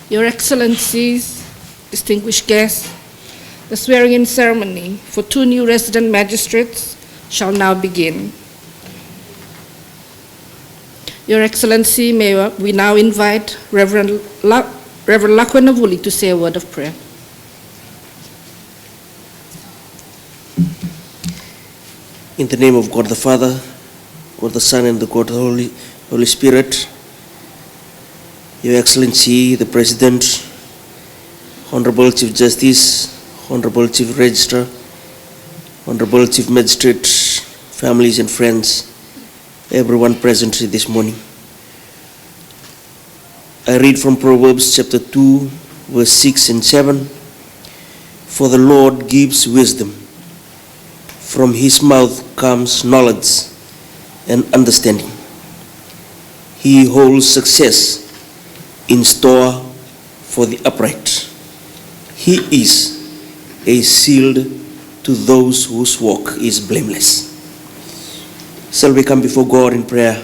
Your Excellencies, distinguished guests, the swearing-in ceremony for 2 new resident magistrates shall now begin. Your Excellency, may we now invite Reverend Lakwena to say a word of prayer. In the name of God the Father, God the Son, and the God the Holy Spirit, Your Excellency, the President, Honorable Chief Justice, Honorable Chief Registrar, Honorable Chief Magistrate, families and friends, everyone present this morning. I read from Proverbs chapter 2, verse 6 and 7. For the Lord gives wisdom. From his mouth comes knowledge and understanding. He holds success in store for the upright. He is a shield to those whose walk is blameless. Shall we come before God in prayer?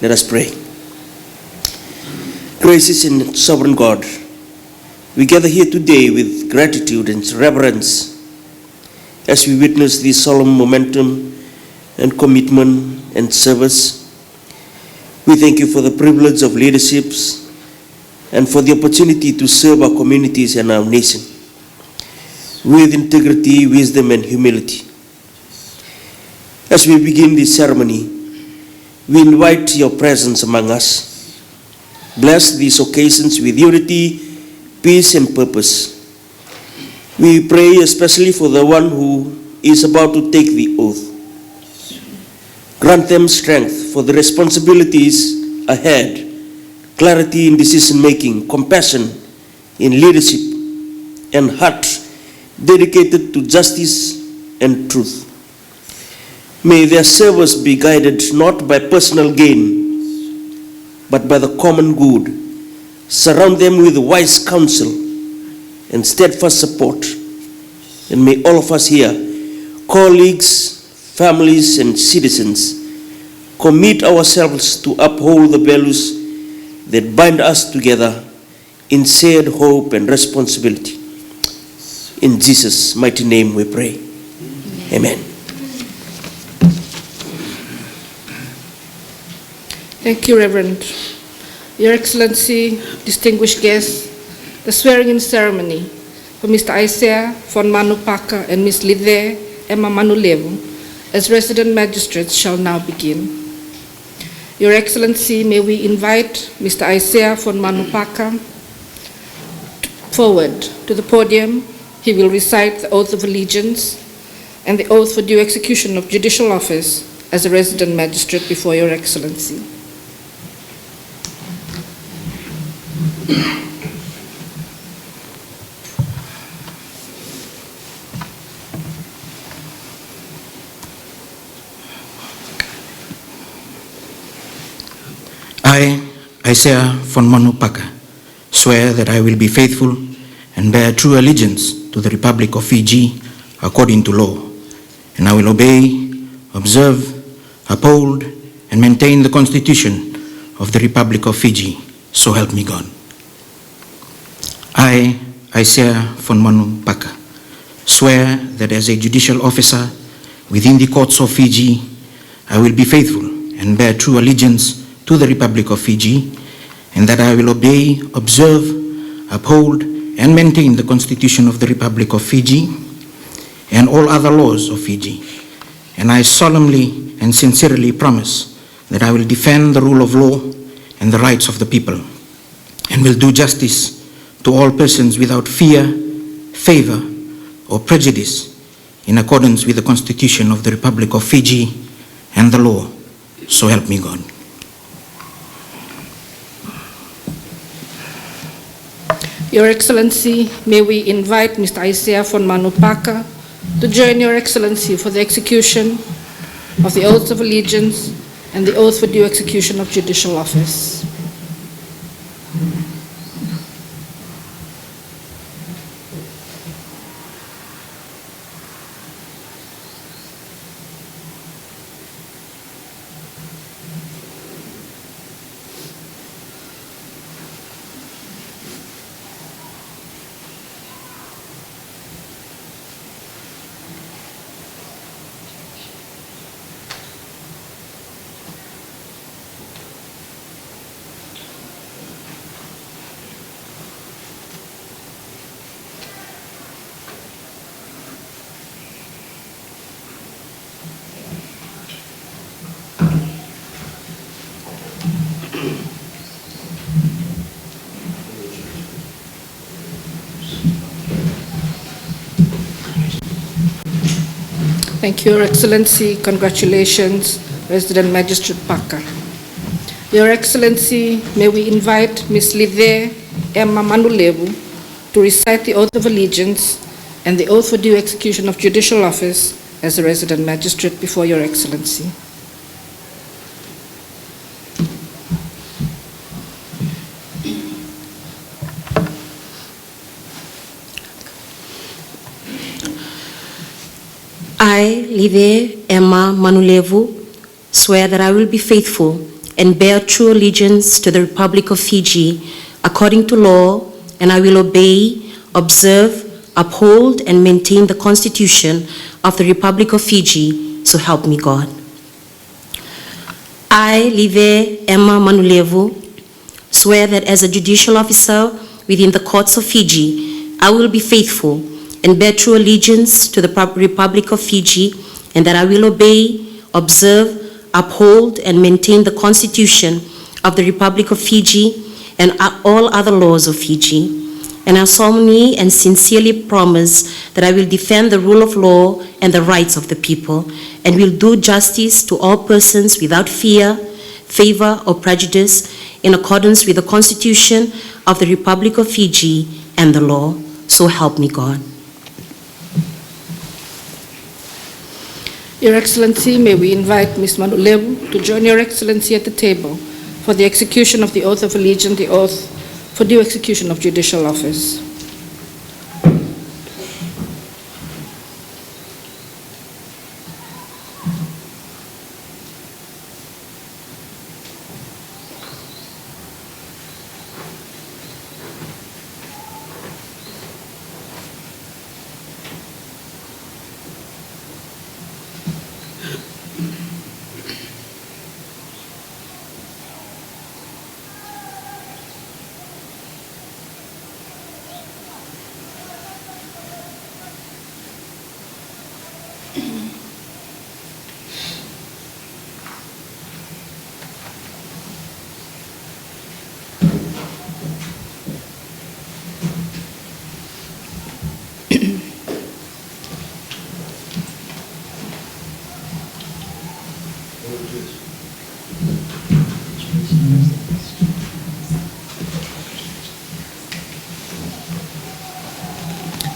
Let us pray. Gracious and sovereign God, we gather here today with gratitude and reverence as we witness this solemn momentum and commitment and service. We thank you for the privilege of leaderships and for the opportunity to serve our communities and our nation with integrity, wisdom, and humility. As we begin this ceremony, we invite your presence among us. Bless these occasions with unity, peace, and purpose. We pray especially for the one who is about to take the oath. Grant them strength for the responsibilities ahead, clarity in decision-making, compassion in leadership, and heart dedicated to justice and truth. May their service be guided not by personal gain, but by the common good. Surround them with wise counsel and steadfast support. And may all of us here, colleagues, families, and citizens, commit ourselves to uphold the values that bind us together in shared hope and responsibility. In Jesus' mighty name we pray. Amen. Thank you, Reverend. Your Excellency, distinguished guests, the swearing-in ceremony for Mr. Aisake, Fonmoa Paka, and Ms. Lice Emma Manulevu as resident magistrates shall now begin. Your Excellency, may we invite Mr. Aisake Fonmoa Paka forward to the podium. He will recite the oath of allegiance and the oath for due execution of judicial office as a resident magistrate before Your Excellency. I, Aisake Fonmoa Paka, swear that I will be faithful and bear true allegiance to the Republic of Fiji according to law, and I will obey, observe, uphold, and maintain the Constitution of the Republic of Fiji, so help me God. I, Aisake Fonmoa Paka, swear that as a judicial officer within the courts of Fiji, I will be faithful and bear true allegiance to the Republic of Fiji, and that I will obey, observe, uphold, and maintain the Constitution of the Republic of Fiji and all other laws of Fiji. And I solemnly and sincerely promise that I will defend the rule of law and the rights of the people, and will do justice to all persons without fear, favor, or prejudice, in accordance with the Constitution of the Republic of Fiji and the law. So help me God. Your Excellency, may we invite Mr. Aisake Fonmoa Paka to join Your Excellency for the execution of the oaths of allegiance and the oath for due execution of judicial office. Thank you, Your Excellency. Congratulations, Resident Magistrate Paka. Your Excellency, may we invite Ms. Lice Emma Manulevu to recite the oath of allegiance and the oath for due execution of judicial office as a resident magistrate before Your Excellency. I, Lice Emma Manulevu, swear that I will be faithful and bear true allegiance to the Republic of Fiji according to law, and I will obey, observe, uphold, and maintain the Constitution of the Republic of Fiji, so help me God. I, Lice Emma Manulevu, swear that as a judicial officer within the courts of Fiji, I will be faithful and bear true allegiance to the Republic of Fiji, and that I will obey, observe, uphold, and maintain the Constitution of the Republic of Fiji and all other laws of Fiji. And I solemnly and sincerely promise that I will defend the rule of law and the rights of the people, and will do justice to all persons without fear, favor, or prejudice, in accordance with the Constitution of the Republic of Fiji and the law. So help me God. Your Excellency, may we invite Ms. Manu Leu to join Your Excellency at the table for the execution of the oath of allegiance, the oath for due execution of judicial office.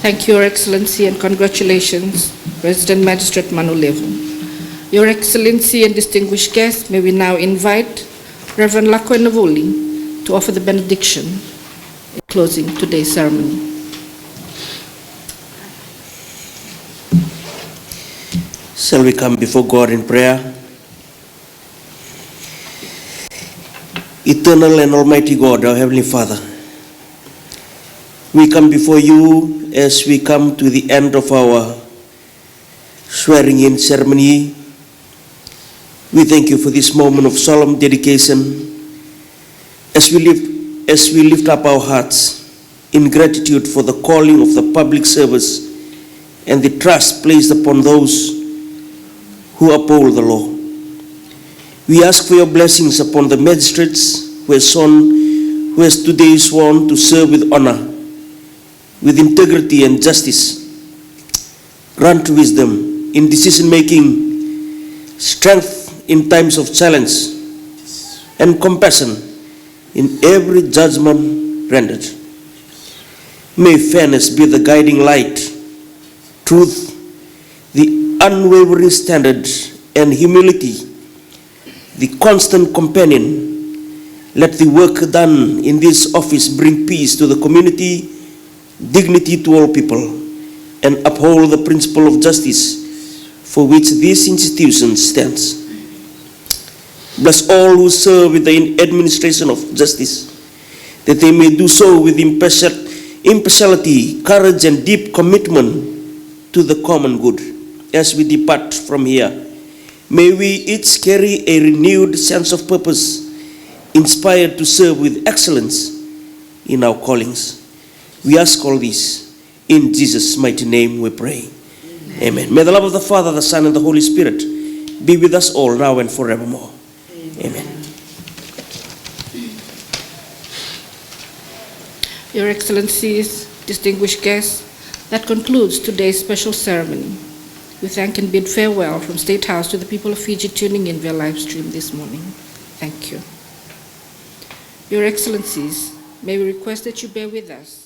Thank you, Your Excellency, and congratulations, Resident Magistrate Manulevu. Your Excellency and distinguished guests, may we now invite Reverend Lako Navuli to offer the benediction in closing today's ceremony. Shall we come before God in prayer? Eternal and Almighty God, our Heavenly Father, we come before you as we come to the end of our swearing-in ceremony. We thank you for this moment of solemn dedication as we lift up our hearts in gratitude for the calling of the public service and the trust placed upon those who uphold the law. We ask for your blessings upon the magistrates who has today sworn to serve with honor, with integrity and justice. Grant wisdom in decision-making, strength in times of challenge, and compassion in every judgment rendered. May fairness be the guiding light, truth, the unwavering standard, and humility the constant companion. Let the work done in this office bring peace to the community, dignity to all people, and uphold the principle of justice for which this institution stands. Bless all who serve with the administration of justice, that they may do so with impartiality, courage, and deep commitment to the common good. As we depart from here, may we each carry a renewed sense of purpose, inspired to serve with excellence in our callings. We ask all this in Jesus' mighty name we pray. Amen. May the love of the Father, the Son, and the Holy Spirit be with us all now and forevermore. Amen. Your Excellencies, distinguished guests, that concludes today's special ceremony. We thank and bid farewell from State House to the people of Fiji tuning in via live stream this morning. Thank you. Your Excellencies, may we request that you bear with us